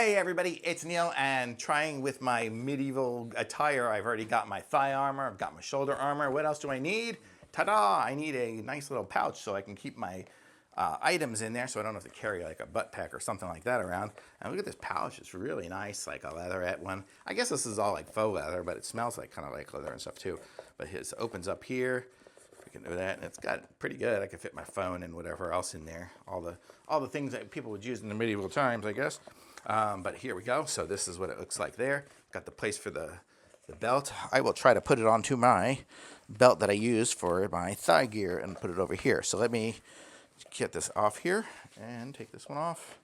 Hey everybody, it's Neil, and trying with my medieval attire. I've already got my thigh armor, I've got my shoulder armor. What else do I need? Ta-da! I need a nice little pouch so I can keep my items in there so I don't have to carry like a butt pack or something like that around. And look at this pouch, it's really nice, like a leatherette one. I guess this is all like faux leather, but it smells like kind of like leather and stuff too. But it opens up here. We can do that, and it's got pretty good. I can fit my phone and whatever else in there. All the things that people would use in the medieval times, I guess. But here we go. So this is what it looks like there. Got the place for the belt. I will try to put it onto my belt that I use for my thigh gear and put it over here. So let me get this off here and take this one off.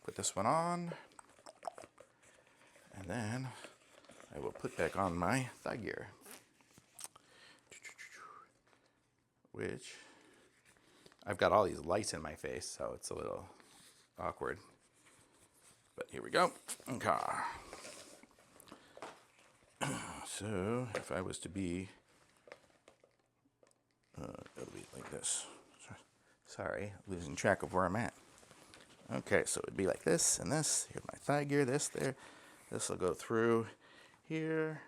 Put this one on. And then I will put back on my thigh gear. Which I've got all these lights in my face, so it's a little awkward. But here we go. Okay. So if I was to be, it'll be like this. Sorry, losing track of where I'm at. Okay, so it'd be like this and this. Here's my thigh gear, this there. This will go through here.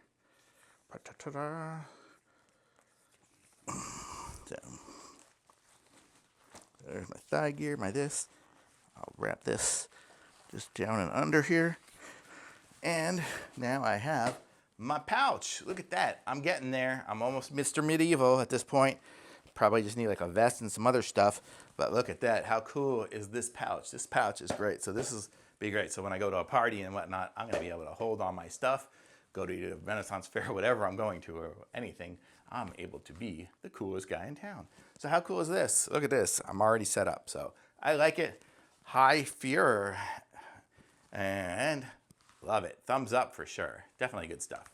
So, there's my thigh gear, my this. I'll wrap this just down and under here. And now I have my pouch. Look at that. I'm getting there. I'm almost Mr. Medieval at this point. Probably just need like a vest and some other stuff. But look at that. How cool is this pouch? This pouch is great. So this is be great. So when I go to a party and whatnot, I'm going to be able to hold all my stuff, go to a Renaissance fair, whatever I'm going to, or anything. I'm able to be the coolest guy in town. So how cool is this? Look at this. I'm already set up. So I like it. HiiFeuer. And love it. Thumbs up for sure. Definitely good stuff.